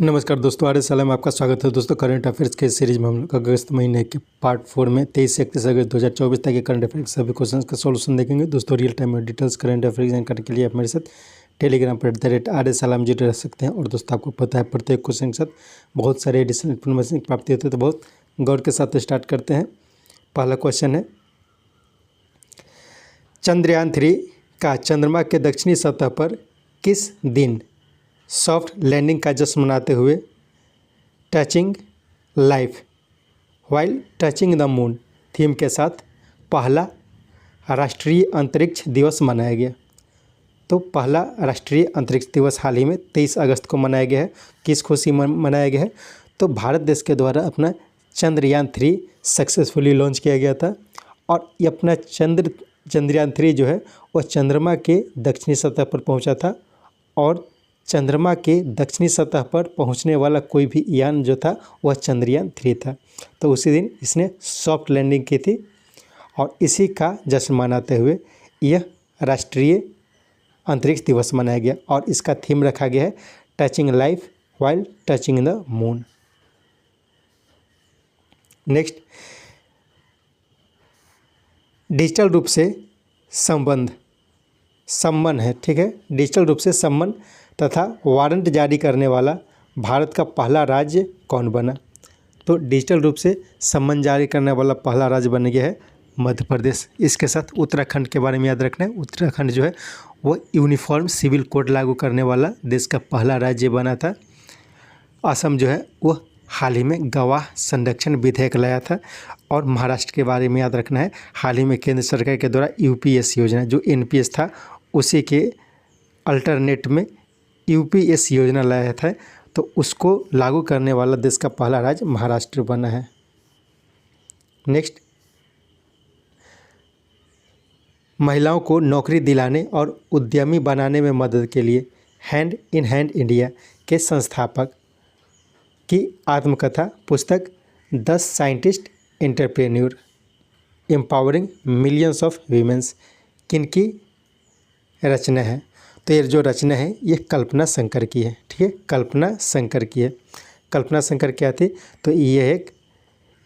नमस्कार दोस्तों, R S में आपका स्वागत है। दोस्तों, करंट अफेयर्स के सीरीज में हम लोग अगस्त महीने के पार्ट 4 में 23 से 31 अगस्त 2024 तक के करंट अफेयर्स सभी क्वेश्चंस का सॉल्यूशन देखेंगे। दोस्तों, रियल टाइम में डिटेल्स करंट अफेयर्स जानकारी के लिए आप मेरे साथ टेलीग्राम पर @RS जुड़े रह सकते हैं। और दोस्तों, आपको पता है प्रत्येक क्वेश्चन के साथ बहुत सारे एडिशनल इन्फॉर्मेशन की प्राप्ति होती है, तो बहुत गौर के साथ स्टार्ट करते हैं। पहला क्वेश्चन है, चंद्रयान 3 का चंद्रमा के दक्षिणी सतह पर किस दिन सॉफ्ट लैंडिंग का जश्न मनाते हुए touching life while touching the moon theme के साथ पहला राष्ट्रीय अंतरिक्ष दिवस मनाया गया? तो पहला राष्ट्रीय अंतरिक्ष दिवस हाल ही में 23 अगस्त को मनाया गया है। किस खुशी में मनाया गया है? तो भारत देश के द्वारा अपना चंद्रयान 3 सक्सेसफुली लॉन्च किया गया था। और ये अपना चंद्रयान 3 जो है वह चंद्रमा के दक्षिणी सतह पर पहुंचा था। और चंद्रमा के दक्षिणी सतह पर पहुंचने वाला कोई भी यान जो था वह चंद्रयान 3 था। तो उसी दिन इसने सॉफ्ट लैंडिंग की थी और इसी का जश्न मनाते हुए यह राष्ट्रीय अंतरिक्ष दिवस मनाया गया। और इसका थीम रखा गया है touching life while touching the moon. Next, digital रूप से सम्मन है, ठीक है। डिजिटल रूप से सम्मन तथा वारंट जारी करने वाला भारत का पहला राज्य कौन बना? तो डिजिटल रूप से सम्मन जारी करने वाला पहला राज्य बन गया है मध्य प्रदेश। इसके साथ उत्तराखंड के बारे में याद रखना है। उत्तराखंड जो है वो यूनिफॉर्म सिविल कोड लागू करने वाला देश का पहला राज्य बना था। असम जो है वह हाल ही में गवाह संरक्षण विधेयक लाया था। और महाराष्ट्र के बारे में याद रखना है, हाल ही में केंद्र सरकार के द्वारा यूपीएस योजना जो एनपीएस था उसी के अल्टरनेट में यूपीएस योजना लाया था। तो उसको लागू करने वाला देश का पहला राज्य महाराष्ट्र बना है। नेक्स्ट, महिलाओं को नौकरी दिलाने और उद्यमी बनाने में मदद के लिए हैंड इन हैंड इंडिया के संस्थापक की आत्मकथा पुस्तक 10 scientist entrepreneur empowering millions of women's किनकी रचना है? तो ये जो रचना है ये कल्पना शंकर की है, ठीक है। कल्पना शंकर की है। कल्पना शंकर क्या थी? तो ये एक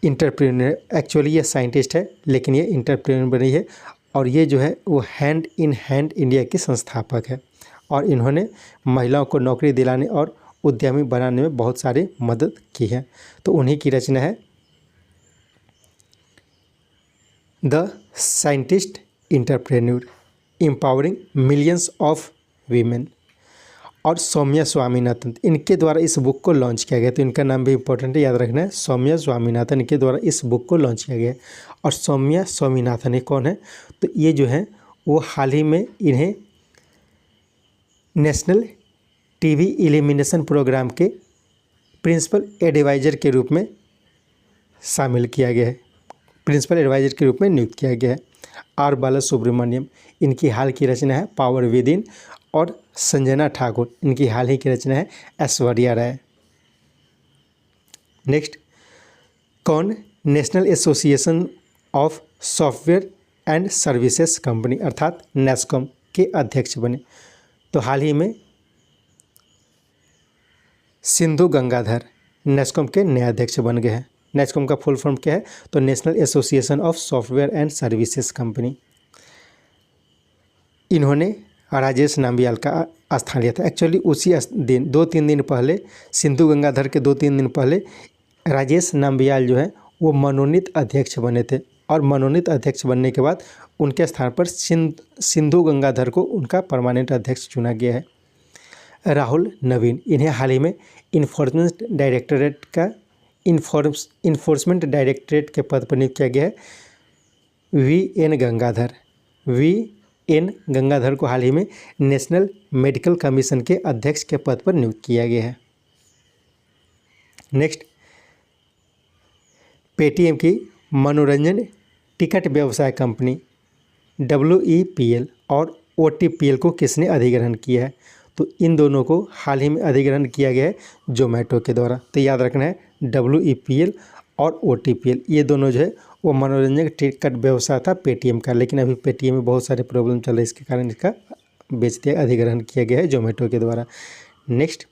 इंटरप्रेन्योर, एक्चुअली ये साइंटिस्ट है लेकिन ये इंटरप्रेन्योर बनी है। और ये जो है वो हैंड इन हैंड इंडिया की संस्थापक है। और इन्होंने महिलाओं को नौकरी दिलाने और उद्यमी बनाने में बहुत सारी मदद की है। तो उन्हीं की रचना है the scientist entrepreneur empowering millions of women. और सौम्या स्वामीनाथन, इनके द्वारा इस बुक को लॉन्च किया गया। तो इनका नाम भी इंपॉर्टेंट है, याद रखना है। सौम्या स्वामीनाथन के द्वारा इस बुक को लॉन्च किया गया। और सौम्या स्वामीनाथन ये कौन है? तो ये जो है वो हाल ही में इन्हें नेशनल टीवी इल्यूमिनेशन प्रोग्राम के प्रिंसिपल एडवाइज़र के रूप में शामिल किया गया है। प्रिंसिपल एडवाइज़र के रूप में नियुक्त किया गया है। आर बालासुब्रमण्यम, इनकी हाल की रचना है पावर विद इन। और संजना ठाकुर, इनकी हाल ही की रचना है ऐश्वर्या राय। नेक्स्ट, कौन national association of software and services company अर्थात नेस्कॉम के अध्यक्ष बने? तो हाल ही में सिंधु गंगाधर नेस्कॉम के नए अध्यक्ष बन गए हैं। नेस्कॉम का फुल फॉर्म क्या है? तो national association of software and services company. इन्होंने राजेश नाम्बियाल का स्थान लिया था। एक्चुअली उसी दिन 2-3 दिन पहले, सिंधु गंगाधर के 2-3 दिन पहले राजेश नाम्बियाल जो है वो मनोनीत अध्यक्ष बने थे। और मनोनीत अध्यक्ष बनने के बाद उनके स्थान पर सिंधु गंगाधर को उनका परमानेंट अध्यक्ष चुना गया है। राहुल नवीन, इन्हें हाल ही में इन्फोर्समेंट डायरेक्टरेट के पद पर नियुक्त किया गया है। वी एन गंगाधर को हाल ही में नेशनल मेडिकल कमीशन के अध्यक्ष के पद पर नियुक्त किया गया है। नेक्स्ट, पेटीएम की मनोरंजन टिकट व्यवसाय कंपनी WEPL और OTPL को किसने अधिग्रहण किया है? तो इन दोनों को हाल ही में अधिग्रहण किया गया है जोमेटो के द्वारा। तो याद रखना है WEPL और OTPL ये दोनों जो है वो मनोरंजन टिकट व्यवसाय था पेटीएम का। लेकिन अभी पेटीएम में बहुत सारे प्रॉब्लम चल रहे हैं, इसके कारण इसका बेच दिया, अधिग्रहण किया गया है जोमेटो के द्वारा। नेक्स्ट,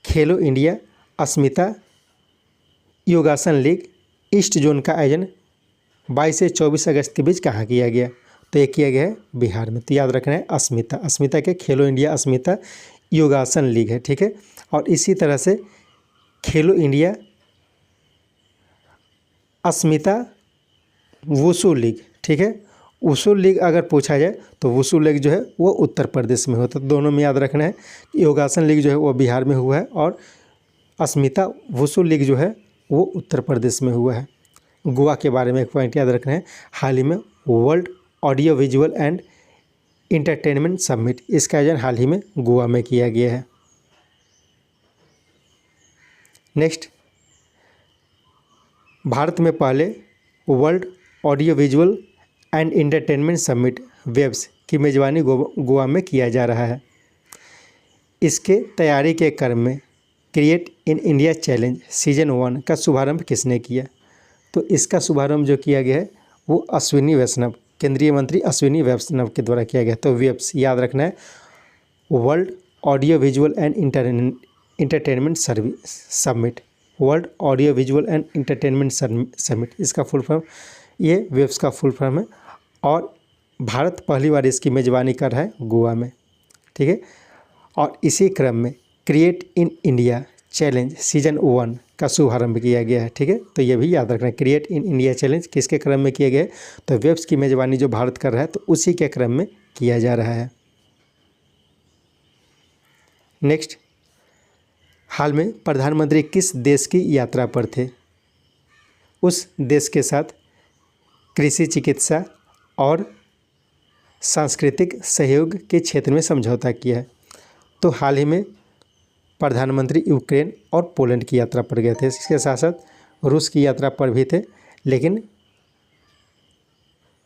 खेलो इंडिया अस्मिता योगासन लीग ईस्ट जोन का आयोजन 22 से 24 अगस्त के बीच कहाँ किया गया? तो ये किया गया है बिहार में। तो याद रखना है अस्मिता, अस्मिता के खेलो इंडिया अस्मिता योगासन लीग है, ठीक है। और इसी तरह से खेलो इंडिया अस्मिता वुशु लीग, ठीक है। वुशु लीग अगर पूछा जाए तो वुशु लीग जो है वो उत्तर प्रदेश में होता है। दोनों में याद रखना है। योगासन लीग जो है वो बिहार में हुआ है और अस्मिता वुशु लीग जो है वो उत्तर प्रदेश में हुआ है। गोवा के बारे में एक पॉइंट याद रखना है, हाल ही में world audio visual and entertainment summit, इसका आयोजन हाल ही में गोवा में किया गया है। नेक्स्ट, भारत में पहले world audio visual and entertainment summit WAVES की मेज़बानी गोवा में किया जा रहा है। इसके तैयारी के क्रम में create in India challenge season 1 का शुभारंभ किसने किया? तो इसका शुभारंभ जो किया गया है वो अश्विनी वैष्णव, केंद्रीय मंत्री अश्विनी वैष्णव के द्वारा किया गया। तो वेब्स याद रखना है, world audio visual and entertainment summit, world audio visual and entertainment summit, इसका फुल फॉर्म, ये वेब्स का फुल फॉर्म है। और भारत पहली बार इसकी मेज़बानी कर रहा है गोवा में, ठीक है। और इसी क्रम में create in India challenge season 1 का शुभारंभ किया गया है, ठीक है। तो ये भी याद रखना है, क्रिएट इन इंडिया चैलेंज किसके क्रम में किया गया है? तो वेब्स की मेज़बानी जो भारत कर रहा है तो उसी के क्रम में किया जा रहा है। नेक्स्ट, हाल में प्रधानमंत्री किस देश की यात्रा पर थे? उस देश के साथ कृषि, चिकित्सा और सांस्कृतिक सहयोग के क्षेत्र में समझौता किया है। तो हाल ही में प्रधानमंत्री यूक्रेन और पोलैंड की यात्रा पर गए थे। इसके साथ साथ रूस की यात्रा पर भी थे, लेकिन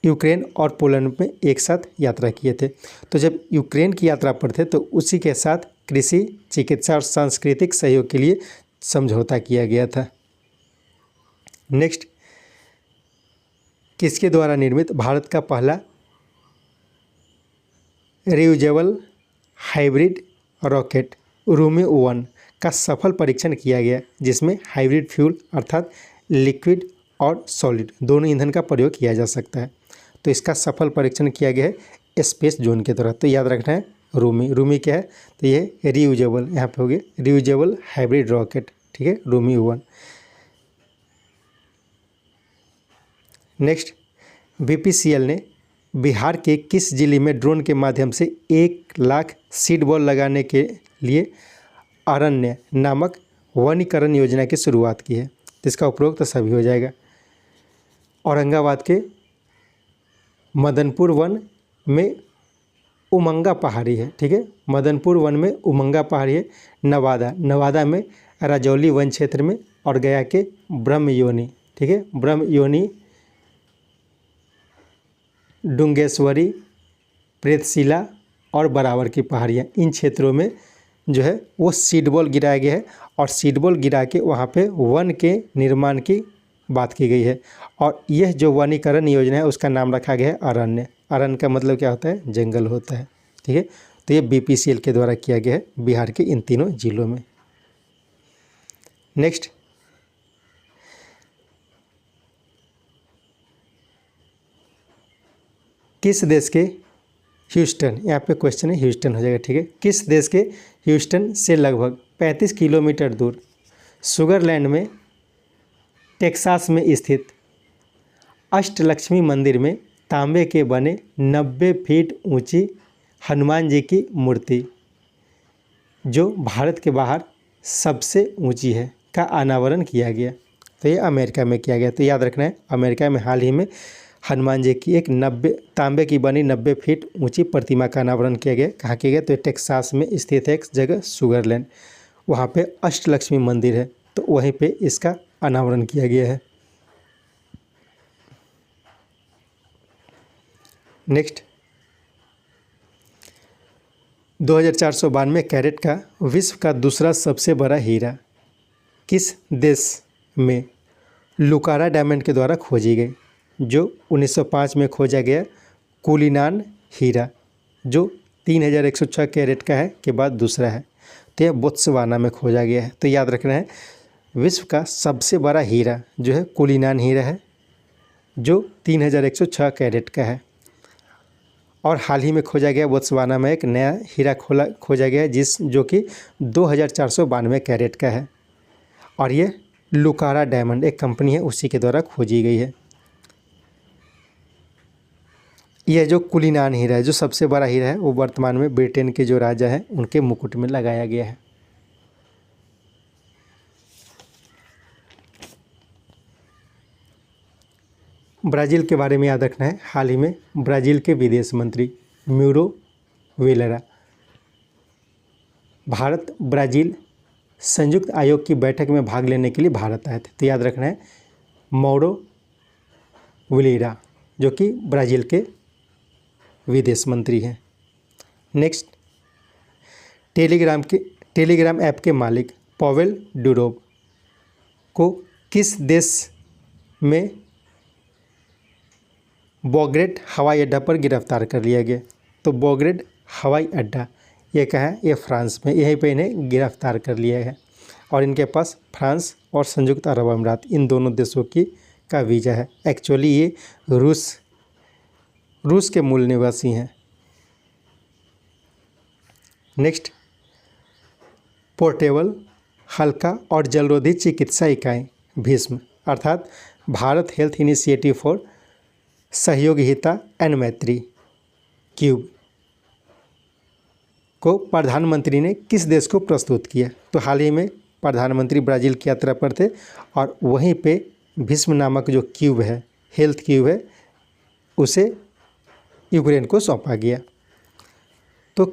यूक्रेन और पोलैंड में एक साथ यात्रा किए थे। तो जब यूक्रेन की यात्रा पर थे तो उसी के साथ कृषि, चिकित्सा और सांस्कृतिक सहयोग के लिए समझौता किया गया था। नेक्स्ट, किसके द्वारा निर्मित भारत का पहला रियूजेबल हाइब्रिड रॉकेट रूमी 1 का सफल परीक्षण किया गया, जिसमें हाइब्रिड फ्यूल अर्थात लिक्विड और सॉलिड दोनों ईंधन का प्रयोग किया जा सकता है। तो इसका सफल परीक्षण किया गया है स्पेस जोन के द्वारा। तो याद रखना है रूमी, रूमी क्या है? तो ये रियूजेबल, यहाँ पे हो गया रियूजेबल हाइब्रिड रॉकेट, ठीक है, रूमी 1। नेक्स्ट, बीपीसीएल ने बिहार के किस जिले में ड्रोन के माध्यम से 1 लाख सीड बॉल लगाने के लिए अरण्य नामक वनीकरण योजना की शुरुआत की है? इसका उपयोग तो सभी हो जाएगा। औरंगाबाद के मदनपुर वन में उमंगा पहाड़ी है, ठीक है, मदनपुर वन में उमंगा पहाड़ी है। नवादा में राजौली वन क्षेत्र में, और गया के ब्रह्मयोनी, ठीक है, ब्रह्मयोनी, डुंगेश्वरी, प्रेतशिला और बराबर की पहाड़ियाँ, इन क्षेत्रों में जो है वो सीड बॉल गिराया गया है। और सीड बॉल गिरा के वहाँ पे वन के निर्माण की बात की गई है। और यह जो वनीकरण योजना है उसका नाम रखा गया है अरण्य। अरण्य का मतलब क्या होता है? जंगल होता है, ठीक है। तो ये बीपीसीएल के द्वारा किया गया है बिहार के इन तीनों जिलों में। नेक्स्ट, किस देश के ह्यूस्टन, यहाँ पे क्वेश्चन है ह्यूस्टन हो जाएगा, ठीक है। किस देश के ह्यूस्टन से लगभग 35 किलोमीटर दूर सुगरलैंड में टेक्सास में स्थित अष्टलक्ष्मी मंदिर में तांबे के बने 90 फीट ऊंची हनुमान जी की मूर्ति, जो भारत के बाहर सबसे ऊंची है, का अनावरण किया गया? तो ये अमेरिका में किया गया। तो याद रखना है, अमेरिका में हाल ही में हनुमान जी की एक तांबे की बनी 90 फीट ऊंची प्रतिमा का अनावरण किया गया। कहाँ किया गया? तो टेक्सास में स्थित है एक जगह सुगरलैंड, वहाँ पे अष्टलक्ष्मी मंदिर है, तो वहीं पे इसका अनावरण किया गया है। नेक्स्ट, 2492 कैरेट का विश्व का दूसरा सबसे बड़ा हीरा किस देश में लुकारा डायमंड के द्वारा खोजी गई? जो 1905 में खोजा गया कुलीनान हीरा, जो 3106 कैरेट का है, के बाद दूसरा है। तो यह बोत्सवाना में खोजा गया है। तो याद रखना है, विश्व का सबसे बड़ा हीरा जो है कुलीनान हीरा है, जो 3106 कैरेट का है। और हाल ही में खोजा गया बोत्सवाना में एक नया हीरा खोजा गया है जो कि 2492 कैरेट का है। और ये लुकारा डायमंड एक कंपनी है, उसी के द्वारा खोजी गई है। यह जो कुलीनान हीरा है, जो सबसे बड़ा हीरा है, वो वर्तमान में ब्रिटेन के जो राजा हैं उनके मुकुट में लगाया गया है। ब्राज़ील के बारे में याद रखना है, हाल ही में ब्राज़ील के विदेश मंत्री म्यूरो वेलेरा भारत ब्राज़ील संयुक्त आयोग की बैठक में भाग लेने के लिए भारत आए थे। तो याद रखना है, मौरो वेलेरा जो कि ब्राज़ील के विदेश मंत्री हैं। नेक्स्ट, टेलीग्राम ऐप के मालिक पावेल डुरोव को किस देश में बोग्रेड हवाई अड्डा पर गिरफ्तार कर लिया गया? तो बोग्रेड हवाई अड्डा ये कहाँ है? ये फ्रांस में, यहीं पे इन्हें गिरफ्तार कर लिया है। और इनके पास फ्रांस और संयुक्त अरब अमीरात इन दोनों देशों का वीज़ा है। एक्चुअली ये रूस के मूल निवासी हैं। नेक्स्ट, पोर्टेबल हल्का और जलरोधी चिकित्सा इकाई भीष्म अर्थात Bharat health initiative for सहयोगिता and मैत्री क्यूब को प्रधानमंत्री ने किस देश को प्रस्तुत किया? तो हाल ही में प्रधानमंत्री ब्राज़ील की यात्रा पर थे और वहीं पे भीष्म नामक जो क्यूब है, हेल्थ क्यूब है, उसे यूक्रेन को सौंपा गया। तो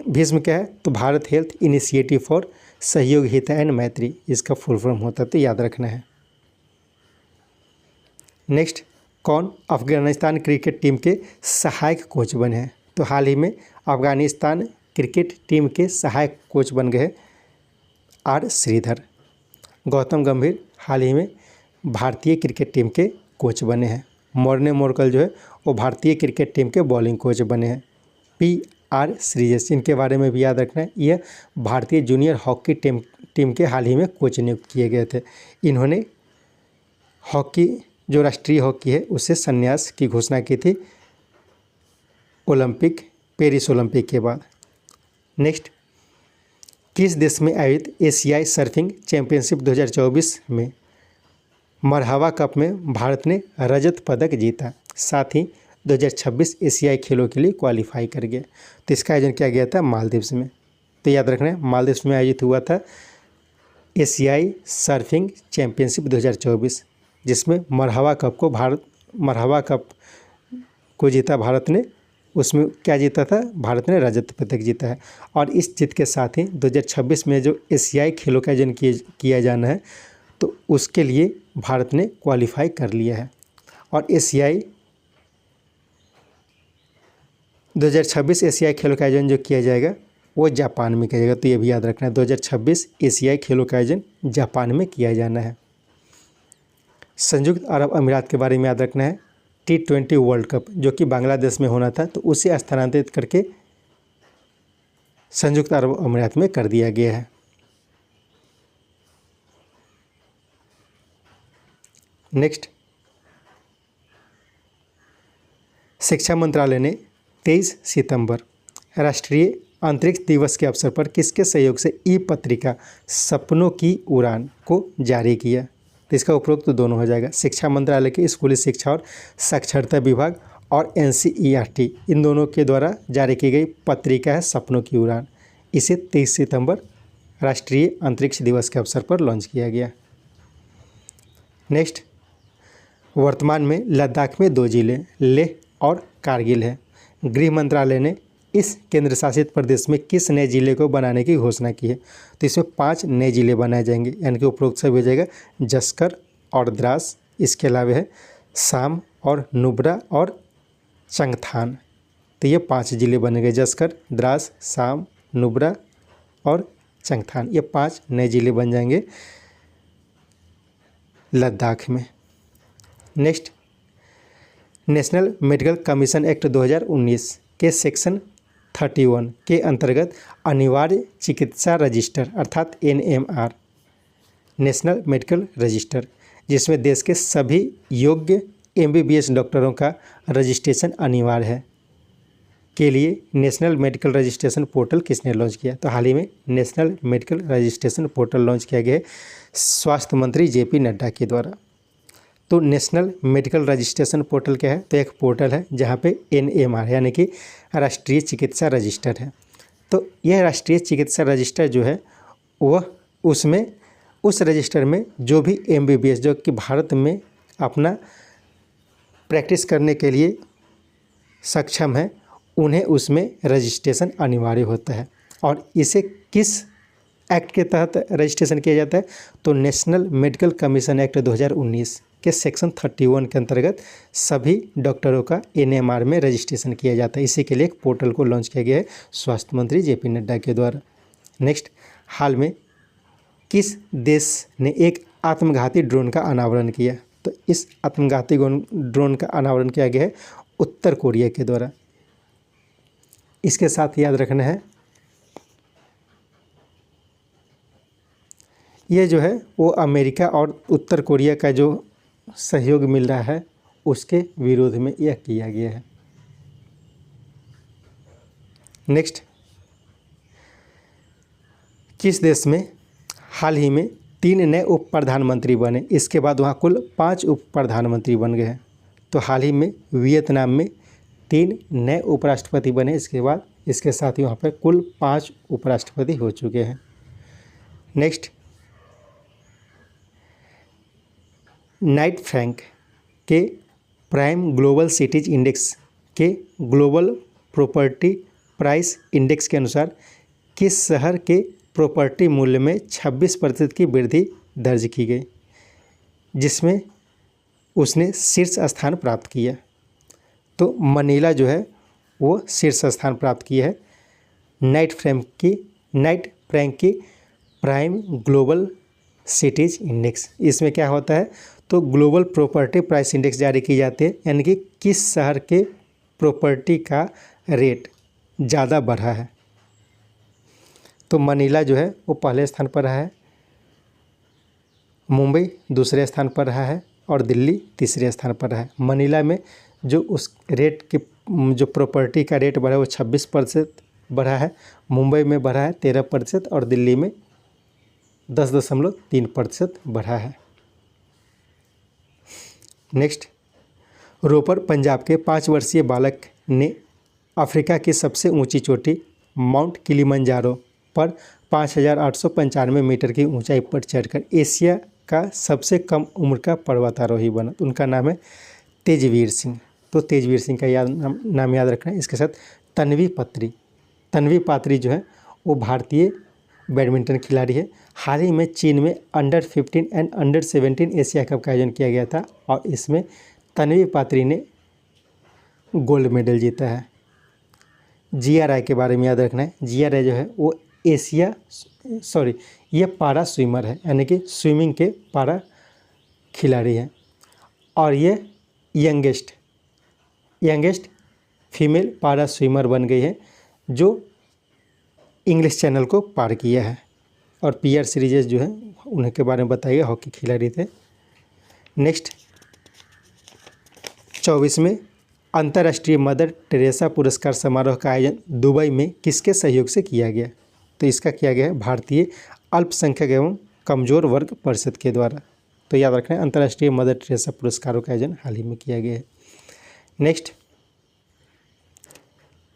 भीष्म क्या है? तो Bharat health initiative for सहयोगिता and मैत्री, इसका फुल फॉर्म होता है, तो याद रखना है। नेक्स्ट, कौन अफगानिस्तान क्रिकेट टीम के सहायक कोच बने हैं? तो हाल ही में अफगानिस्तान क्रिकेट टीम के सहायक कोच बन गए आर श्रीधर। गौतम गंभीर हाल ही में भारतीय क्रिकेट टीम के कोच बने हैं। मॉर्ने मोरकल जो है वो भारतीय क्रिकेट टीम के बॉलिंग कोच बने हैं। PR श्रीजेश, इनके बारे में भी याद रखना है, यह भारतीय जूनियर हॉकी टीम के हाल ही में कोच नियुक्त किए गए थे। इन्होंने हॉकी जो राष्ट्रीय हॉकी है उससे संन्यास की घोषणा की थी पेरिस ओलंपिक के बाद। नेक्स्ट, किस देश में आयोजित एशियाई सर्फिंग चैंपियनशिप 2024 में मरहबा कप में भारत ने रजत पदक जीता, साथ ही 2026 एशियाई खेलों के लिए क्वालिफाई कर गया? तो इसका आयोजन किया गया था मालदीव्स में। तो याद रखना है, मालदीव्स में आयोजित हुआ था एशियाई सर्फिंग चैंपियनशिप 2024, जिसमें मरहबा कप को जीता भारत ने। उसमें क्या जीता था? भारत ने रजत पदक जीता है। और इस जीत के साथ ही 2026 में जो एशियाई खेलों का आयोजन किया जाना है, तो उसके लिए भारत ने क्वालिफाई कर लिया है। और 2026 एशियाई खेलों का आयोजन जो किया जाएगा वो जापान में किया जाएगा। तो ये भी याद रखना है, 2026 एशियाई खेलों का आयोजन जापान में किया जाना है। संयुक्त अरब अमीरात के बारे में याद रखना है, T20 वर्ल्ड कप जो कि बांग्लादेश में होना था, तो उसे स्थानांतरित करके संयुक्त अरब अमीरात में कर दिया गया है। नेक्स्ट, शिक्षा मंत्रालय ने 23 सितंबर राष्ट्रीय अंतरिक्ष दिवस के अवसर पर किसके सहयोग से ई-पत्रिका सपनों की उड़ान को जारी किया? तो इसका उपयोग तो दोनों हो जाएगा। शिक्षा मंत्रालय के स्कूली शिक्षा और साक्षरता विभाग और NCERT इन दोनों के द्वारा जारी की गई पत्रिका है सपनों की उड़ान। इसे 23 सितंबर राष्ट्रीय अंतरिक्ष दिवस के अवसर पर लॉन्च किया गया। नेक्स्ट, वर्तमान में लद्दाख में 2 जिले लेह और कारगिल है। गृह मंत्रालय ने इस केंद्र शासित प्रदेश में किस नए जिले को बनाने की घोषणा की है? तो इसमें 5 नए जिले बनाए जाएंगे, यानी कि उपरोक्त सब हो जाएगा जस्कर और द्रास, इसके अलावा है साम और नुब्रा और चंगथान। तो ये 5 जिले बनेंगे, जस्कर, द्रास, साम, नुब्रा और चंगथान, ये 5 नए जिले बन जाएंगे लद्दाख में। Next, national medical commission act 2019 के सेक्शन 31 के अंतर्गत अनिवार्य चिकित्सा रजिस्टर अर्थात NMR नेशनल मेडिकल रजिस्टर, जिसमें देश के सभी योग्य MBBS डॉक्टरों का रजिस्ट्रेशन अनिवार्य है, के लिए नेशनल मेडिकल रजिस्ट्रेशन पोर्टल किसने लॉन्च किया? तो हाल ही में national medical registration portal launch किया गया है स्वास्थ्य मंत्री JP नड्डा के द्वारा। तो नेशनल मेडिकल रजिस्ट्रेशन पोर्टल क्या है? तो एक पोर्टल है जहाँ पे NMR यानी कि राष्ट्रीय चिकित्सा रजिस्टर है। तो यह राष्ट्रीय चिकित्सा रजिस्टर जो है वह उसमें उस रजिस्टर में जो भी MBBS जो कि भारत में अपना प्रैक्टिस करने के लिए सक्षम है उन्हें उसमें रजिस्ट्रेशन अनिवार्य होता है। और इसे किस एक्ट के तहत रजिस्ट्रेशन किया जाता है? तो नेशनल मेडिकल कमीशन एक्ट 2019 के सेक्शन 31 के अंतर्गत सभी डॉक्टरों का NMR में रजिस्ट्रेशन किया जाता है। इसी के लिए एक पोर्टल को लॉन्च किया गया है स्वास्थ्य मंत्री JP नड्डा के द्वारा। नेक्स्ट, हाल में किस देश ने एक आत्मघाती ड्रोन का अनावरण किया? तो इस आत्मघाती ड्रोन का अनावरण किया गया है उत्तर कोरिया के द्वारा। इसके साथ याद रखना है ये जो है वो अमेरिका और उत्तर कोरिया का जो सहयोग मिल रहा है उसके विरोध में यह किया गया है। नेक्स्ट, किस देश में हाल ही में 3 नए उप प्रधानमंत्री बने? इसके बाद वहाँ कुल 5 उप प्रधानमंत्री बन गए हैं। तो हाल ही में वियतनाम में 3 नए उपराष्ट्रपति बने, इसके बाद इसके साथ ही वहाँ पर कुल 5 उपराष्ट्रपति हो चुके हैं। नेक्स्ट, नाइट फ्रैंक के प्राइम ग्लोबल सिटीज इंडेक्स के ग्लोबल प्रॉपर्टी प्राइस इंडेक्स के अनुसार किस शहर के प्रॉपर्टी मूल्य में 26% की वृद्धि दर्ज की गई, जिसमें उसने शीर्ष स्थान प्राप्त किया? तो मनीला जो है वो शीर्ष स्थान प्राप्त किया है नाइट फ्रैंक की प्राइम ग्लोबल सिटीज इंडेक्स। इसमें क्या होता है? तो ग्लोबल प्रॉपर्टी प्राइस इंडेक्स जारी की जाती है, यानी कि किस शहर के प्रॉपर्टी का रेट ज़्यादा बढ़ा है। तो मनीला जो है वो पहले स्थान पर रहा है, मुंबई दूसरे स्थान पर रहा है और दिल्ली तीसरे स्थान पर रहा है। मनीला में जो उस रेट की जो प्रॉपर्टी का रेट बढ़ा है वो 26% बढ़ा है, मुंबई में बढ़ा है 13% और दिल्ली में 10.3% बढ़ा है। नेक्स्ट, रोपर पंजाब के 5 वर्षीय बालक ने अफ्रीका की सबसे ऊंची चोटी माउंट किलिमंजारो पर 5,895 मीटर की ऊंचाई पर चढ़कर एशिया का सबसे कम उम्र का पर्वतारोही बना। तो उनका नाम है तेजवीर सिंह। तो तेजवीर सिंह का नाम याद रखना है। इसके साथ तन्वी पात्री जो है वो भारतीय बैडमिंटन खिलाड़ी है। हाल ही में चीन में अंडर-15 एंड अंडर-17 एशिया कप का आयोजन किया गया था और इसमें तन्वी पात्री ने गोल्ड मेडल जीता है। जिया राय के बारे में याद रखना है। जिया राय जो है वो ये पारा स्विमर है, यानी कि स्विमिंग के पारा खिलाड़ी हैं और ये यंगेस्ट फीमेल पारा स्विमर बन गई है जो इंग्लिश चैनल को पार किया है। और PR सीरीजेस जो है उनके बारे में बताइए, हॉकी खिलाड़ी थे। नेक्स्ट, 24वें अंतर्राष्ट्रीय मदर टेरेसा पुरस्कार समारोह का आयोजन दुबई में किसके सहयोग से किया गया? तो इसका किया गया है भारतीय अल्पसंख्यक एवं कमजोर वर्ग परिषद के द्वारा। तो याद रखना है अंतर्राष्ट्रीय मदर टेरेसा पुरस्कारों का आयोजन हाल ही में किया गया है। नेक्स्ट,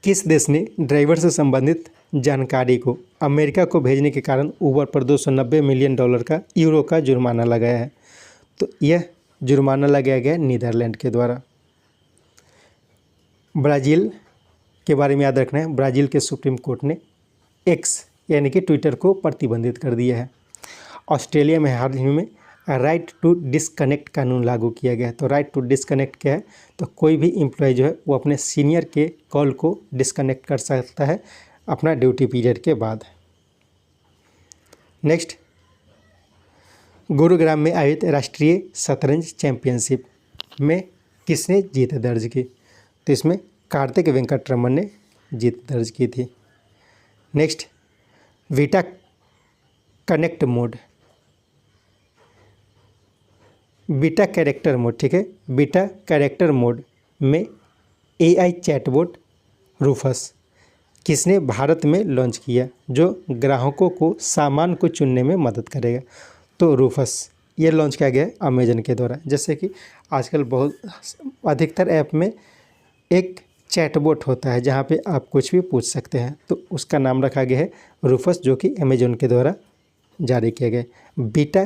किस देश ने ड्राइवर से संबंधित जानकारी को अमेरिका को भेजने के कारण उबर पर $290 मिलियन का यूरो का जुर्माना लगाया है? तो यह जुर्माना लगाया गया नीदरलैंड के द्वारा। ब्राज़ील के बारे में याद रखना है। ब्राज़ील के सुप्रीम कोर्ट ने एक्स यानी कि ट्विटर को प्रतिबंधित कर दिया है। ऑस्ट्रेलिया में हाल ही में राइट टू डिसकनेक्ट कानून लागू किया गया है। तो राइट टू डिसकनेक्ट क्या है? तो कोई भी एम्प्लॉय जो है वो अपने सीनियर के कॉल को डिसकनेक्ट कर सकता है अपना ड्यूटी पीरियड के बाद। नेक्स्ट, गुरुग्राम में आयोजित राष्ट्रीय शतरंज चैंपियनशिप में किसने जीत दर्ज की? तो इसमें कार्तिक वेंकट रमन ने जीत दर्ज की थी। Next, Vita connect mode, beta character mode, ठीक है, बीटा कैरेक्टर मोड में AI चैटबॉट रूफस किसने भारत में लॉन्च किया, जो ग्राहकों को सामान को चुनने में मदद करेगा। तो रूफस ये लॉन्च किया गया अमेजन के द्वारा। जैसे कि आजकल बहुत अधिकतर ऐप में एक चैटबॉट होता है जहाँ पे आप कुछ भी पूछ सकते हैं, तो उसका नाम रखा गया है रूफस, जो कि अमेजन के द्वारा जारी किया गया है। बीटा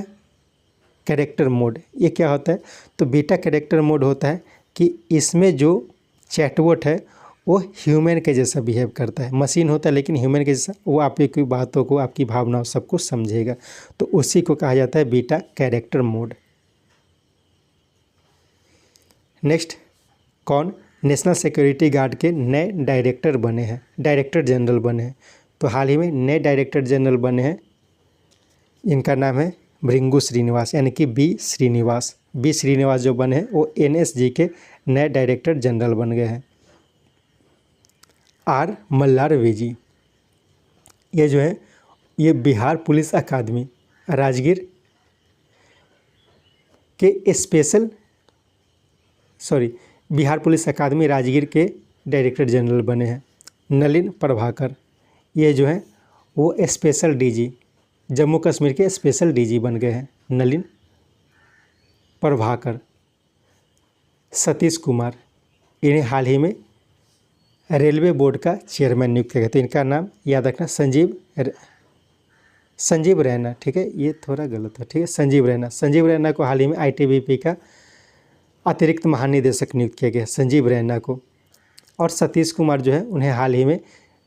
कैरेक्टर मोड ये क्या होता है, तो बीटा कैरेक्टर मोड होता है कि इसमें जो चैटबॉट है वो ह्यूमन के जैसा बिहेव करता है, मशीन होता है लेकिन ह्यूमन के जैसा, वो आपकी बातों को, आपकी भावनाओं सबको समझेगा, तो उसी को कहा जाता है बीटा कैरेक्टर मोड। नेक्स्ट, कौन नेशनल सिक्योरिटी गार्ड के नए डायरेक्टर बने हैं, डायरेक्टर जनरल बने हैं। तो हाल ही में नए डायरेक्टर जनरल बने हैं, इनका नाम है भृंगु श्रीनिवास, यानी कि बी श्रीनिवास जो बने हैं वो NSG के नए डायरेक्टर जनरल बन गए हैं। आर मल्लार वेजी, ये जो है ये बिहार पुलिस अकादमी राजगीर के बिहार पुलिस अकादमी राजगीर के डायरेक्टर जनरल बने हैं। नलिन प्रभाकर, ये जो है वो स्पेशल DG, जम्मू कश्मीर के स्पेशल DG बन गए हैं नलिन प्रभाकर। सतीश कुमार, इन्हें हाल ही में रेलवे बोर्ड का चेयरमैन नियुक्त किया गया, तो इनका नाम याद रखना संजीव रैना, ठीक है, ये थोड़ा गलत है, ठीक है, संजीव रैना को हाल ही में ITBP का अतिरिक्त महानिदेशक नियुक्त किया गया संजीव रैना को। और सतीश कुमार जो है उन्हें हाल ही में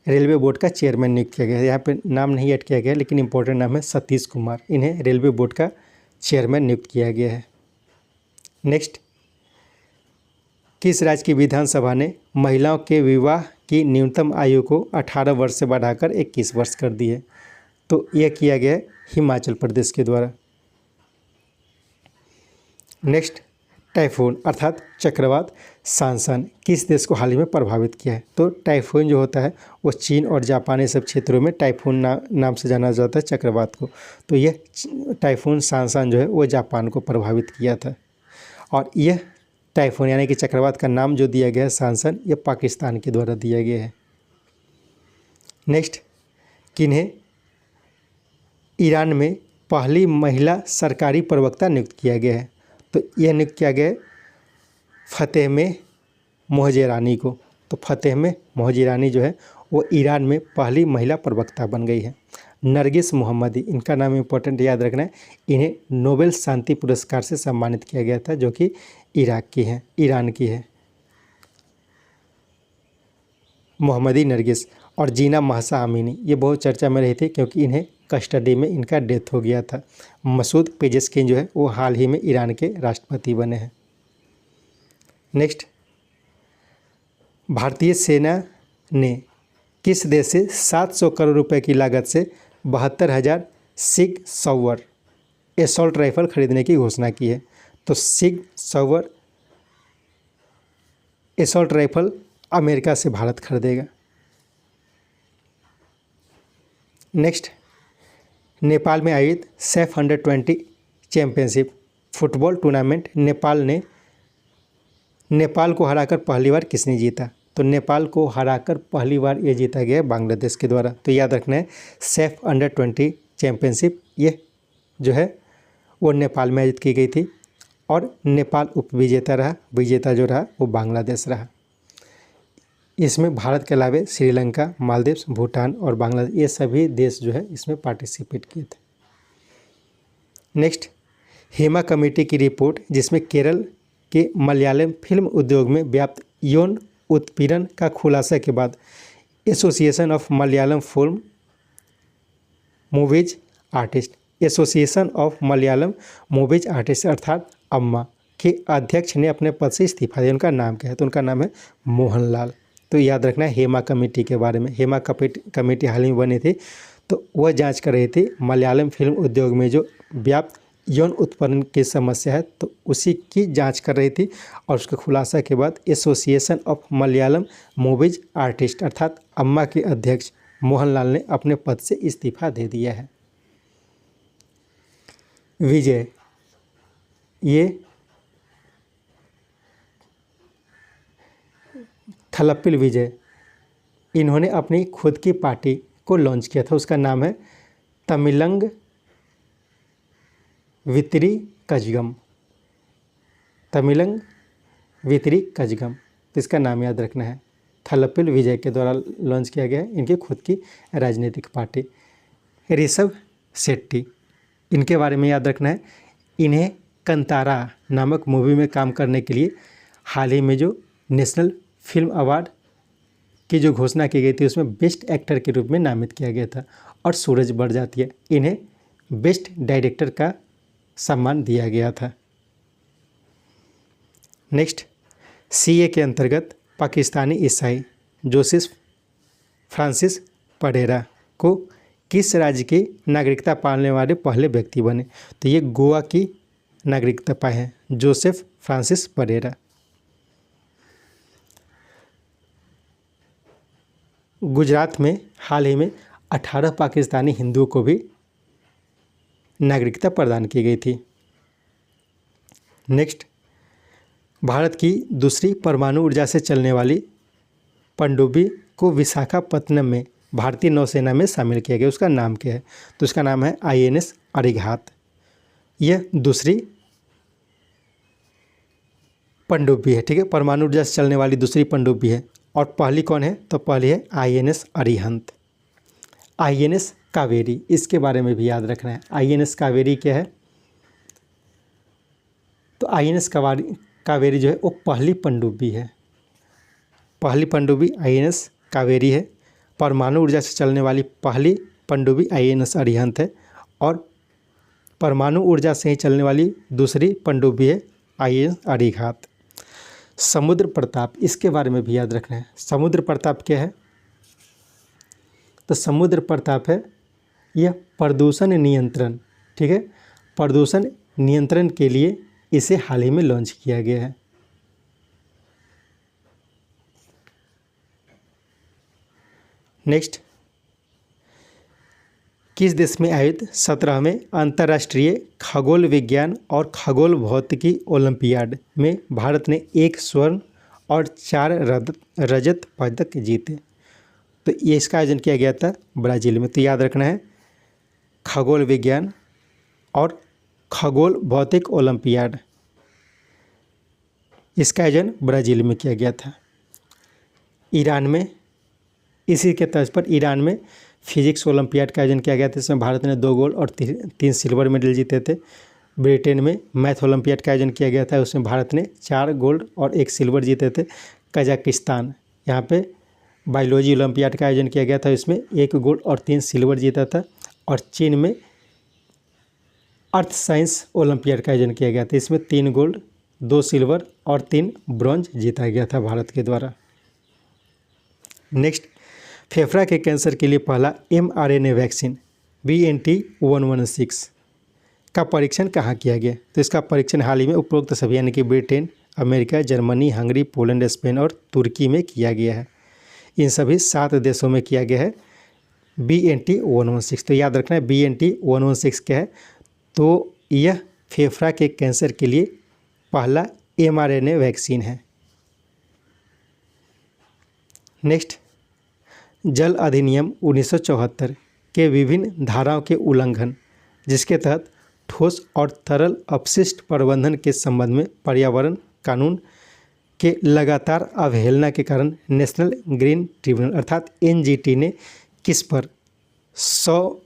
रेलवे बोर्ड का चेयरमैन नियुक्त किया गया है। यहाँ पे नाम नहीं ऐड किया गया लेकिन इंपॉर्टेंट नाम है सतीश कुमार, इन्हें रेलवे बोर्ड का चेयरमैन नियुक्त किया गया है। नेक्स्ट, किस राज्य की विधानसभा ने महिलाओं के विवाह की न्यूनतम आयु को 18 वर्ष से बढ़ाकर 21 वर्ष कर दी है। तो यह किया गया है हिमाचल प्रदेश के द्वारा। नेक्स्ट, टाइफून अर्थात चक्रवात सांसन किस देश को हाल ही में प्रभावित किया है। तो टाइफून जो होता है वो चीन और जापान ये सब क्षेत्रों में टाइफून नाम से जाना जाता है चक्रवात को। तो यह टाइफून सांसन जो है वो जापान को प्रभावित किया था। और यह टाइफून यानी कि चक्रवात का नाम जो दिया गया है सांसन, ये पाकिस्तान के द्वारा दिया गया है। नेक्स्ट, किन्हें ईरान में पहली महिला सरकारी प्रवक्ता नियुक्त किया गया है। तो यह नियुक्त किया गया है फतेहमेह मोहजेरानी को। तो फतेहमेह मोहजेरानी जो है वो ईरान में पहली महिला प्रवक्ता बन गई है। नरगिस मोहम्मदी, इनका नाम इंपॉर्टेंट याद रखना है, इन्हें नोबेल शांति पुरस्कार से सम्मानित किया गया था, जो कि ईरान की है मोहम्मदी नरगिस। और जीना महसा अमीनी, ये बहुत चर्चा में रही थी क्योंकि इन्हें कस्टडी में इनका डेथ हो गया था। मसूद पेजेस्किन जो है वो हाल ही में ईरान के राष्ट्रपति बने हैं। नेक्स्ट, भारतीय सेना ने किस देश से 700 करोड़ रुपए की लागत से 72,000 सिग सॉवर एसॉल्ट राइफल खरीदने की घोषणा की है। तो SIG Sauer assault rifle America से भारत खरीदेगा। नेक्स्ट, नेपाल में आयोजित SAFF under twenty championship football tournament Nepal को हराकर पहली बार किसने जीता। तो नेपाल को हराकर पहली बार ये जीता गया बांग्लादेश के द्वारा। तो याद रखना है सैफ अंडर-20 चैंपियनशिप ये जो है वो नेपाल में आयोजित की गई थी और नेपाल उपविजेता रहा, विजेता जो रहा वो बांग्लादेश रहा। इसमें भारत के अलावा श्रीलंका, मालदीव, भूटान और बांग्लादेश ये सभी देश जो है इसमें पार्टिसिपेट किए थे। नेक्स्ट, हेमा कमेटी की रिपोर्ट जिसमें केरल के मलयालम फिल्म उद्योग में व्याप्त यौन उत्पीड़न का खुलासा के बाद association of Malayalam film movies artist अर्थात अम्मा के अध्यक्ष ने अपने पद से इस्तीफा दिया। उनका नाम क्या है, तो उनका नाम है मोहनलाल। तो याद रखना है हेमा कमेटी के बारे में। हेमा कमेटी हाल ही में बनी थी, तो वह जांच कर रही थी मलयालम फिल्म उद्योग में जो व्याप्त यौन उत्पीड़न की समस्या है, तो उसी की जांच कर रही थी। और उसके खुलासा के बाद association of Malayalam movies artist अर्थात अम्मा के अध्यक्ष मोहनलाल ने अपने पद से इस्तीफा दे दिया है। विजय, ये थलप्पिल विजय, इन्होंने अपनी खुद की पार्टी को लॉन्च किया था। उसका नाम है तमिलंग वितरी कजगम, तमिलंग वितरी कजगम, तो इसका नाम याद रखना है। थलप्पिल विजय के द्वारा लॉन्च किया गया है इनकी खुद की राजनीतिक पार्टी। ऋषभ शेट्टी, इनके बारे में याद रखना है। इन्हें कंतारा नामक मूवी में काम करने के लिए हाल ही में जो नेशनल फिल्म अवार्ड की जो घोषणा की गई थी उसमें बेस्ट एक्टर के रूप में नामित किया गया था। और सूरज बड़जात्या, इन्हें बेस्ट डायरेक्टर का सम्मान दिया गया था। नेक्स्ट, सीए के अंतर्गत पाकिस्तानी ईसाई जोसेफ फ्रांसिस परेरा को किस राज्य की नागरिकता पाने वाले पहले व्यक्ति बने? तो ये गोवा की नागरिकता पाए हैं जोसेफ फ्रांसिस परेरा। गुजरात में हाल ही में 18 पाकिस्तानी हिंदुओं को भी नागरिकता प्रदान की गई थी। नेक्स्ट, भारत की दूसरी परमाणु ऊर्जा से चलने वाली पनडुब्बी को विशाखापत्तनम में भारतीय नौसेना में शामिल किया गया। उसका नाम क्या है? तो उसका नाम है INS अरिघात। यह दूसरी पनडुब्बी है, ठीक है, परमाणु ऊर्जा से चलने वाली दूसरी पनडुब्बी है। और पहली कौन है? तो पहली है INS अरिहंत। INS कावेरी, इसके बारे में भी याद रखना है। INS कावेरी क्या है? तो INS कावेरी जो है वो पहली पनडुब्बी है। पहली पनडुब्बी INS कावेरी है। परमाणु ऊर्जा से चलने वाली पहली पनडुब्बी INS अरिहंत है। और परमाणु ऊर्जा से ही चलने वाली दूसरी पनडुब्बी है INS अरिघात। समुद्र प्रताप, इसके बारे में भी याद रखना है। समुद्र प्रताप क्या है? तो समुद्र प्रताप है यह प्रदूषण नियंत्रण, ठीक है, प्रदूषण नियंत्रण के लिए इसे हाल ही में लॉन्च किया गया है। नेक्स्ट, किस देश में आयोजित 17वें अंतर्राष्ट्रीय खगोल विज्ञान और खगोल भौतिकी ओलंपियाड में भारत ने 1 स्वर्ण और 4 रजत पदक जीते? तो ये इसका आयोजन किया गया था ब्राज़ील में। तो याद रखना है खगोल विज्ञान और खगोल भौतिक ओलंपियाड, इसका आयोजन ब्राज़ील में किया गया था। ईरान में, इसी के तर्ज पर ईरान में फिजिक्स ओलंपियाड का आयोजन किया गया था। इसमें भारत ने 2 गोल्ड और 3 सिल्वर मेडल जीते थे। ब्रिटेन में मैथ ओलंपियाड का आयोजन किया गया था, उसमें भारत ने 4 गोल्ड और 1 सिल्वर जीते थे। कजाकिस्तान, यहाँ पे बायोलॉजी ओलंपियाड का आयोजन किया गया था, इसमें 1 गोल्ड और 3 सिल्वर जीता था। और चीन में अर्थ साइंस ओलंपियाड का आयोजन किया गया था, इसमें 3 गोल्ड 2 सिल्वर और 3 ब्रॉन्ज जीता गया था भारत के द्वारा। नेक्स्ट, फेफड़ा के कैंसर के लिए पहला mRNA वैक्सीन BNT116 का परीक्षण कहाँ किया गया? तो इसका परीक्षण हाल ही में उपरोक्त सभी यानी कि Britain, America, Germany, Hungary, Poland, Spain और तुर्की में किया गया है। इन सभी 7 देशों में किया गया है BNT116। तो याद रखना है BNT116 क्या है? तो यह फेफड़ा के कैंसर के लिए पहला mRNA वैक्सीन है। नेक्स्ट, जल अधिनियम 1974 के विभिन्न धाराओं के उल्लंघन, जिसके तहत ठोस और तरल अपशिष्ट प्रबंधन के संबंध में पर्यावरण कानून के लगातार अवहेलना के कारण नेशनल ग्रीन ट्रिब्यूनल अर्थात NGT ने किस पर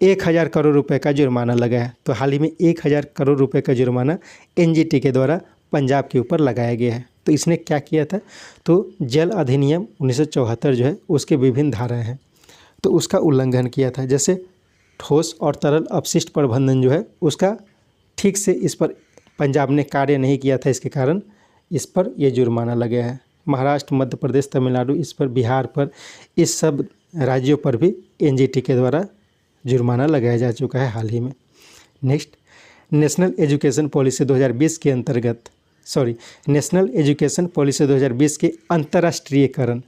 1,000 करोड़ रुपए का जुर्माना लगाया? तो हाल ही में 1,000 करोड़ रुपए का जुर्माना NGT के द्वारा पंजाब के ऊपर लगाया गया है। तो इसने क्या किया था? तो जल अधिनियम 1974 जो है उसके विभिन्न धाराएं हैं, तो उसका उल्लंघन किया था। जैसे ठोस और तरल अपशिष्ट प्रबंधन जो है उसका ठीक से इस पर पंजाब ने कार्य नहीं किया था, इसके कारण इस पर यह जुर्माना लगा है। महाराष्ट्र, मध्य प्रदेश, तमिलनाडु, इस पर बिहार पर, इस सब राज्यों पर भी NGT के द्वारा जुर्माना लगाया जा चुका है हाल ही में। नेक्स्ट, नेशनल एजुकेशन पॉलिसी 2020 के अंतर्गत नेशनल एजुकेशन पॉलिसी 2020 के अंतर्राष्ट्रीयकरण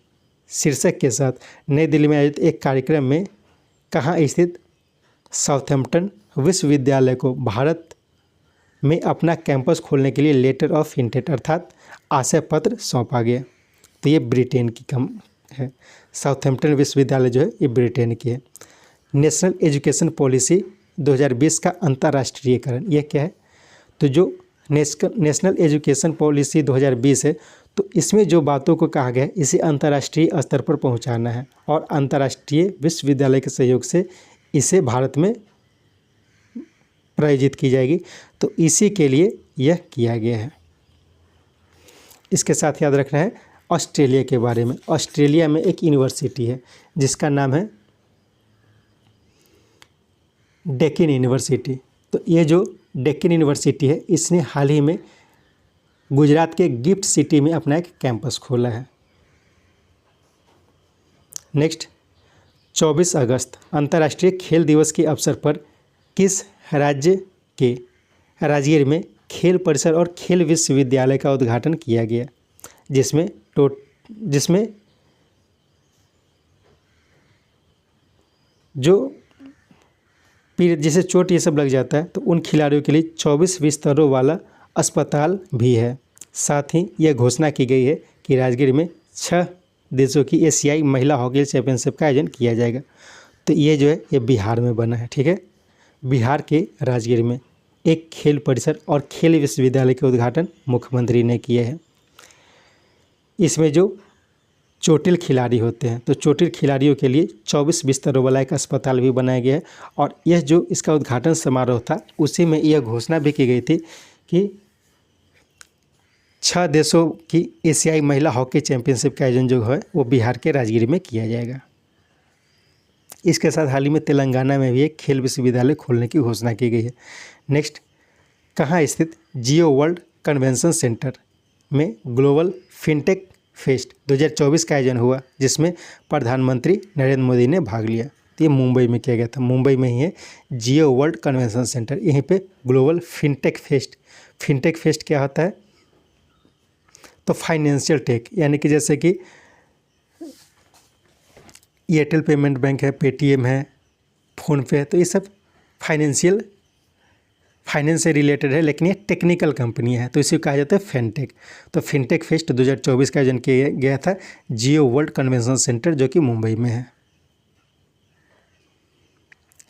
शीर्षक के साथ नई दिल्ली में आयोजित एक कार्यक्रम में कहाँ स्थित साउथैम्पटन विश्वविद्यालय को भारत में अपना कैंपस खोलने के लिए लेटर ऑफ इंटेंट अर्थात आशय पत्र सौंपा गया। तो ये ब्रिटेन की है। साउथैम्पटन विश्वविद्यालय जो है ये ब्रिटेन की है। नेशनल एजुकेशन पॉलिसी 2020 का अंतर्राष्ट्रीयकरण ये क्या है? तो जो नेशनल एजुकेशन पॉलिसी 2020 है तो इसमें जो बातों को कहा गया है इसे अंतर्राष्ट्रीय स्तर पर पहुंचाना है और अंतर्राष्ट्रीय विश्वविद्यालय के सहयोग से इसे भारत में प्रायोजित की जाएगी। तो इसी के लिए यह किया गया है। इसके साथ याद रखना है ऑस्ट्रेलिया के बारे में। ऑस्ट्रेलिया में एक यूनिवर्सिटी है जिसका नाम है डेक्कन यूनिवर्सिटी। तो ये जो डेक्कन यूनिवर्सिटी है इसने हाल ही में गुजरात के गिफ्ट सिटी में अपना एक कैंपस खोला है। नेक्स्ट 24 अगस्त अंतर्राष्ट्रीय खेल दिवस के अवसर पर किस राज्य के राजगीर में खेल परिसर और खेल विश्वविद्यालय का उद्घाटन किया गया, जिसमें जो जिसे चोट ये सब लग जाता है तो उन खिलाड़ियों के लिए 24 बिस्तरों वाला अस्पताल भी है। साथ ही यह घोषणा की गई है कि राजगीर में 6 देशों की एशियाई महिला हॉकी चैंपियनशिप का आयोजन किया जाएगा। तो ये जो है ये बिहार में बना है। ठीक है, बिहार के राजगीर में एक खेल परिसर और खेल विश्वविद्यालय के उद्घाटन मुख्यमंत्री ने किए हैं। इसमें जो चोटिल खिलाड़ी होते हैं तो चोटिल खिलाड़ियों के लिए 24 बिस्तरों वाला एक अस्पताल भी बनाया गया है। और यह जो इसका उद्घाटन समारोह था उसी में यह घोषणा भी की गई थी कि 6 देशों की एशियाई महिला हॉकी चैंपियनशिप का आयोजन जो है वो बिहार के राजगीर में किया जाएगा। इसके साथ हाल ही में तेलंगाना में भी एक खेल विश्वविद्यालय खोलने की घोषणा की गई है। नेक्स्ट, कहाँ स्थित जियो वर्ल्ड कन्वेंशन सेंटर में ग्लोबल फिनटेक फेस्ट 2024 का आयोजन हुआ, जिसमें प्रधानमंत्री नरेंद्र मोदी ने भाग लिया। तो ये मुंबई में किया गया था। मुंबई में ही है जियो वर्ल्ड कन्वेंशन सेंटर। यहीं पे ग्लोबल फिनटेक फेस्ट क्या होता है? तो फाइनेंशियल टेक यानी कि जैसे कि एयरटेल पेमेंट बैंक है, पेटीएम है, फ़ोनपे है, तो ये सब फाइनेंस से रिलेटेड है, लेकिन ये टेक्निकल कंपनी है तो इसे कहा जाता है फिनटेक। तो फिनटेक फेस्ट 2024 का आयोजन किया गया था जियो वर्ल्ड कन्वेंशन सेंटर जो कि मुंबई में है।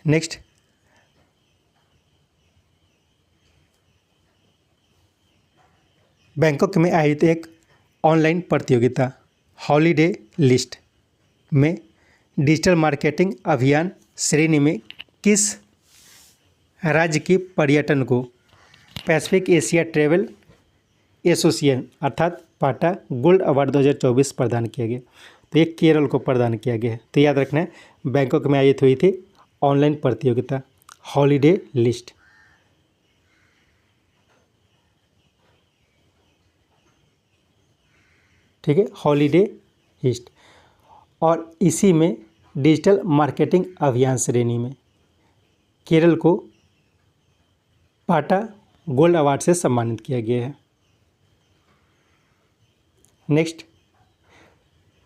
नेक्स्ट, बैंकॉक में आयोजित एक ऑनलाइन प्रतियोगिता हॉलीडे लिस्ट में डिजिटल मार्केटिंग अभियान श्रेणी में किस राज्य की पर्यटन को पैसिफिक एशिया ट्रैवल एसोसिएशन अर्थात पाटा गोल्ड अवार्ड 2024 प्रदान किया गया? तो ये केरल को प्रदान किया गया है। तो याद रखना है बैंकॉक में आयोजित हुई थी ऑनलाइन प्रतियोगिता हॉलीडे लिस्ट। ठीक है, हॉलीडे लिस्ट। और इसी में डिजिटल मार्केटिंग अभियान श्रेणी में केरल को पाटा गोल्ड अवार्ड से सम्मानित किया गया है। नेक्स्ट,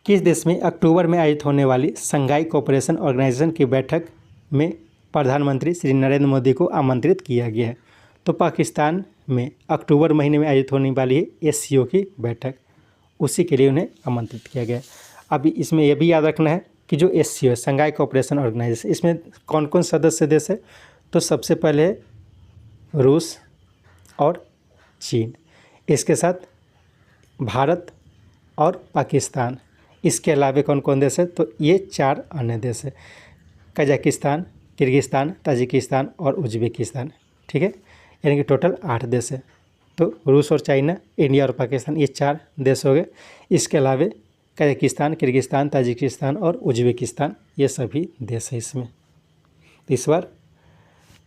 किस देश में अक्टूबर में आयोजित होने वाली शंघाई कोऑपरेशन ऑर्गेनाइजेशन की बैठक में प्रधानमंत्री श्री नरेंद्र मोदी को आमंत्रित किया गया है? तो पाकिस्तान में अक्टूबर महीने में आयोजित होने वाली है एससीओ की बैठक, उसी के लिए उन्हें आमंत्रित किया गया है। अभी इसमें यह भी याद रखना है कि जो एससीओ है शंघाई कोऑपरेशन ऑर्गेनाइजेशन, इसमें कौन कौन सदस्य देश है? तो सबसे पहले है रूस और चीन, इसके साथ भारत और पाकिस्तान, इसके अलावा कौन कौन देश है? तो ये 4 अन्य देश है, कजाकिस्तान, किर्गिस्तान, ताजिकिस्तान और उज्बेकिस्तान। ठीक है, यानी कि टोटल 8 देश है। तो रूस और चाइना, इंडिया और पाकिस्तान, ये 4 देश हो गए। इसके अलावा कजाकिस्तान, किर्गिस्तान, ताजिकिस्तान और उज्बेकिस्तान, ये सभी देश है इसमें। तो इस बार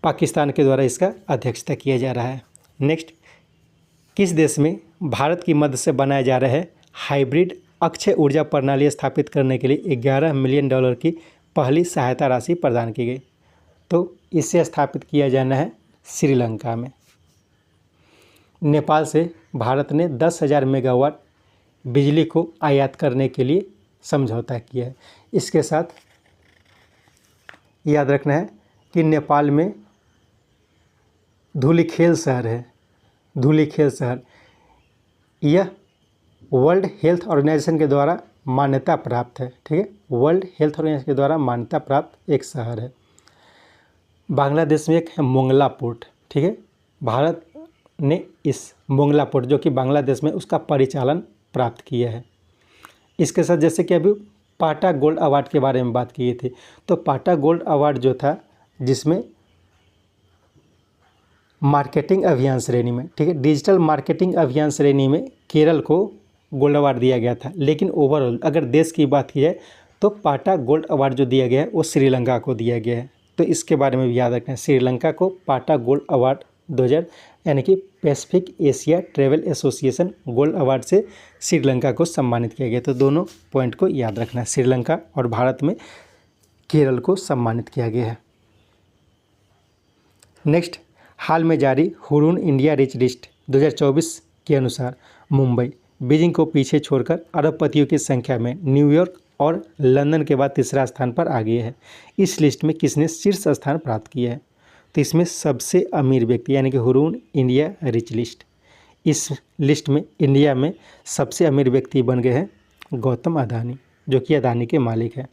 पाकिस्तान के द्वारा इसका अध्यक्षता किया जा रहा है। नेक्स्ट, किस देश में भारत की मदद से बनाया जा रहा है हाइब्रिड अक्षय ऊर्जा प्रणाली स्थापित करने के लिए $11 मिलियन की पहली सहायता राशि प्रदान की गई? तो इसे स्थापित किया जाना है श्रीलंका में। नेपाल से भारत ने 10,000 मेगावाट बिजली को आयात करने के लिए समझौता किया है। इसके साथ याद रखना है कि नेपाल में धूलिखेल शहर है, धूलिखेल शहर, यह वर्ल्ड हेल्थ ऑर्गेनाइजेशन के द्वारा मान्यता प्राप्त है। ठीक है, वर्ल्ड हेल्थ ऑर्गेनाइजेशन के द्वारा मान्यता प्राप्त एक शहर है। बांग्लादेश में एक है मोंगला पोर्ट। ठीक है, भारत ने इस मोंगला पोर्ट जो कि बांग्लादेश में, उसका परिचालन प्राप्त किया है। इसके साथ जैसे कि अभी पाटा गोल्ड अवार्ड के बारे में बात की थी, तो पाटा गोल्ड अवार्ड जो था, जिसमें मार्केटिंग अभियान श्रेणी में, ठीक है, डिजिटल मार्केटिंग अभियान श्रेणी में केरल को गोल्ड अवार्ड दिया गया था। लेकिन ओवरऑल अगर देश की बात की जाए तो पाटा गोल्ड अवार्ड जो दिया गया है वो श्रीलंका को दिया गया है। तो इसके बारे में भी याद रखना है, श्रीलंका को पाटा गोल्ड अवार्ड 2000 यानी कि Pacific Asia travel association gold award से श्रीलंका को सम्मानित किया गया। तो दोनों पॉइंट को याद रखना है, श्रीलंका और भारत में केरल को सम्मानित किया गया है। नेक्स्ट, हाल में जारी हुरून इंडिया रिच लिस्ट 2024 के अनुसार मुंबई बीजिंग को पीछे छोड़कर अरबपतियों की संख्या में न्यूयॉर्क और लंदन के बाद तीसरा स्थान पर आ गया है। इस लिस्ट में किसने शीर्ष स्थान प्राप्त किया है? तो इसमें सबसे अमीर व्यक्ति यानी कि हुरून इंडिया रिच लिस्ट, इस लिस्ट में इंडिया में सबसे अमीर व्यक्ति बन गए हैं गौतम अदानी, जो कि अदानी के मालिक हैं।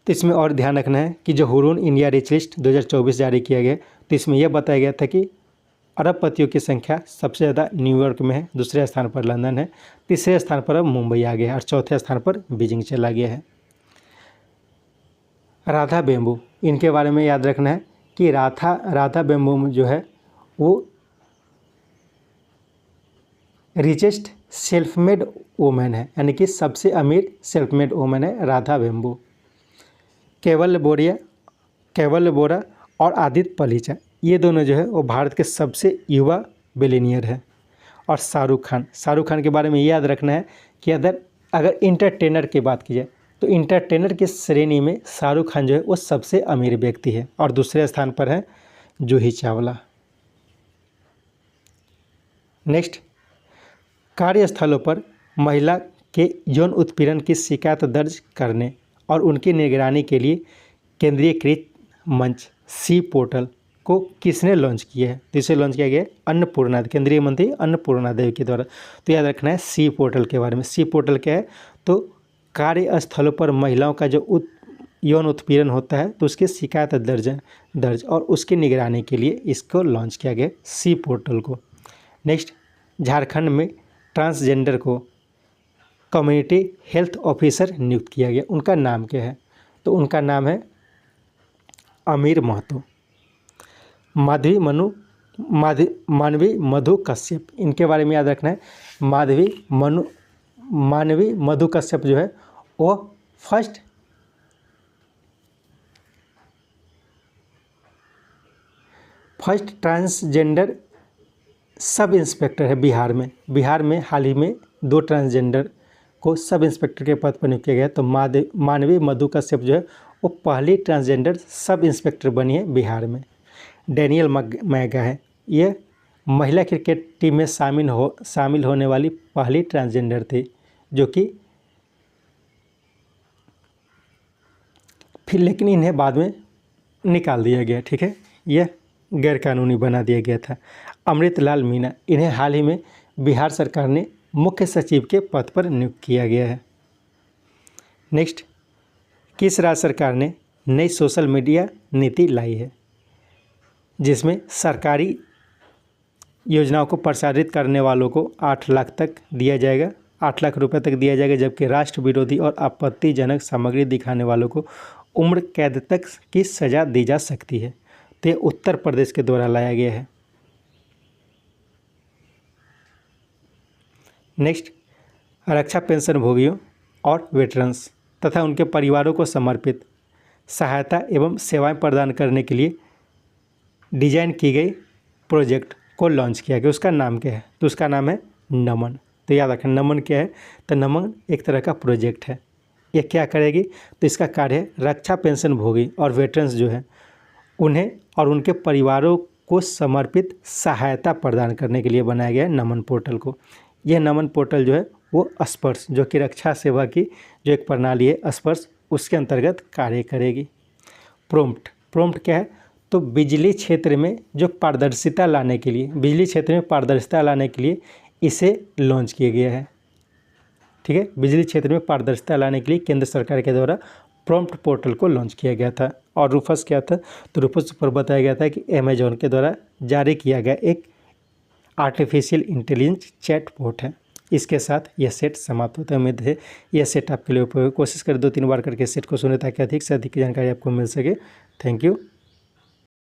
तो इसमें और ध्यान रखना है कि जो हुरून इंडिया रिच लिस्ट 2024 जारी किया गया, तो इसमें यह बताया गया था कि अरबपतियों की संख्या सबसे ज़्यादा न्यूयॉर्क में है, दूसरे स्थान पर लंदन है, तीसरे स्थान पर अब मुंबई आ गया है और चौथे स्थान पर बीजिंग चला गया है। राधा बेम्बू, इनके बारे में याद रखना है कि राधा बेम्बू जो है वो रिचेस्ट सेल्फ मेड वुमेन है, यानी कि सबसे अमीर सेल्फ मेड वुमेन है राधा बेम्बू। केवल बोरा और आदित्य पलीचा, ये दोनों जो है वो भारत के सबसे युवा बिलियनियर है। और शाहरुख खान के बारे में याद रखना है कि अगर इंटरटेनर की बात की जाए तो इंटरटेनर की श्रेणी में शाहरुख खान जो है वो सबसे अमीर व्यक्ति है और दूसरे स्थान पर है जूही चावला। नेक्स्ट, कार्यस्थलों पर महिला के यौन उत्पीड़न की शिकायत दर्ज करने और उनकी निगरानी के लिए केंद्रीयकृत मंच सी पोर्टल को किसने लॉन्च किया है? तो इसे लॉन्च किया गया है केंद्रीय मंत्री अन्नपूर्णा देवी के द्वारा। तो याद रखना है सी पोर्टल के बारे में। सी पोर्टल क्या है? तो कार्यस्थलों पर महिलाओं का जो यौन उत्पीड़न होता है तो उसकी शिकायत दर्ज और उसकी निगरानी के लिए इसको लॉन्च किया गया सी पोर्टल को। नेक्स्ट, झारखंड में ट्रांसजेंडर को कम्युनिटी हेल्थ ऑफिसर नियुक्त किया गया, उनका नाम क्या है? तो उनका नाम है अमीर महतो। मानवी मधु कश्यप, इनके बारे में याद रखना है। मानवी मधु कश्यप जो है वो फर्स्ट ट्रांसजेंडर सब इंस्पेक्टर है बिहार में हाल ही में 2 ट्रांसजेंडर को सब इंस्पेक्टर के पद पर नियुक्त किया गया। तो मानवी मधु कश्यप जो है वो पहली ट्रांसजेंडर सब इंस्पेक्टर बनी है बिहार में। डैनियल मैगा है, ये महिला क्रिकेट टीम में शामिल होने वाली पहली ट्रांसजेंडर थी, जो कि फिर लेकिन इन्हें बाद में निकाल दिया गया। ठीक है, यह गैरकानूनी बना दिया गया था। अमृतलाल मीणा, इन्हें हाल ही में बिहार सरकार ने मुख्य सचिव के पद पर नियुक्त किया गया है। नेक्स्ट, किस राज्य सरकार ने नई सोशल मीडिया नीति लाई है जिसमें सरकारी योजनाओं को प्रसारित करने वालों को 8 लाख तक दिया जाएगा, 8 लाख रुपए तक दिया जाएगा, जबकि राष्ट्र विरोधी और आपत्तिजनक सामग्री दिखाने वालों को उम्र कैद तक की सज़ा दी जा सकती है। तो ये उत्तर प्रदेश के द्वारा लाया गया है। नेक्स्ट, रक्षा पेंशन भोगियों और वेटरन्स तथा उनके परिवारों को समर्पित सहायता एवं सेवाएं प्रदान करने के लिए डिजाइन की गई प्रोजेक्ट को लॉन्च किया गया। उसका नाम क्या है? तो उसका नाम है नमन। तो याद रखें नमन क्या है? तो नमन एक तरह का प्रोजेक्ट है। ये क्या करेगी? तो इसका कार्य है रक्षा पेंशन भोगी और वेटरन्स जो है उन्हें और उनके परिवारों को समर्पित सहायता प्रदान करने के लिए बनाया गया है नमन पोर्टल को। यह नमन पोर्टल जो है वो स्पर्श, जो कि रक्षा सेवा की जो एक प्रणाली है स्पर्श, उसके अंतर्गत कार्य करेगी। प्रोम्प्ट क्या है? तो बिजली क्षेत्र में जो पारदर्शिता लाने के लिए, बिजली क्षेत्र में पारदर्शिता लाने के लिए इसे लॉन्च किया गया है। ठीक है, बिजली क्षेत्र में पारदर्शिता लाने के लिए केंद्र सरकार के द्वारा प्रॉम्प्ट पोर्टल को लॉन्च किया गया था। और रूफस क्या था? तो रूफस पर बताया गया था कि अमेजॉन के द्वारा जारी किया गया एक आर्टिफिशियल इंटेलिजेंस चैट बोट है। इसके साथ यह सेट समाप्त होता है। उम्मीद है यह सेट आपके लिए उपयोगी। कोशिश करें 2-3 बार करके सेट को सुने ताकि अधिक से अधिक जानकारी आपको मिल सके। Thank you.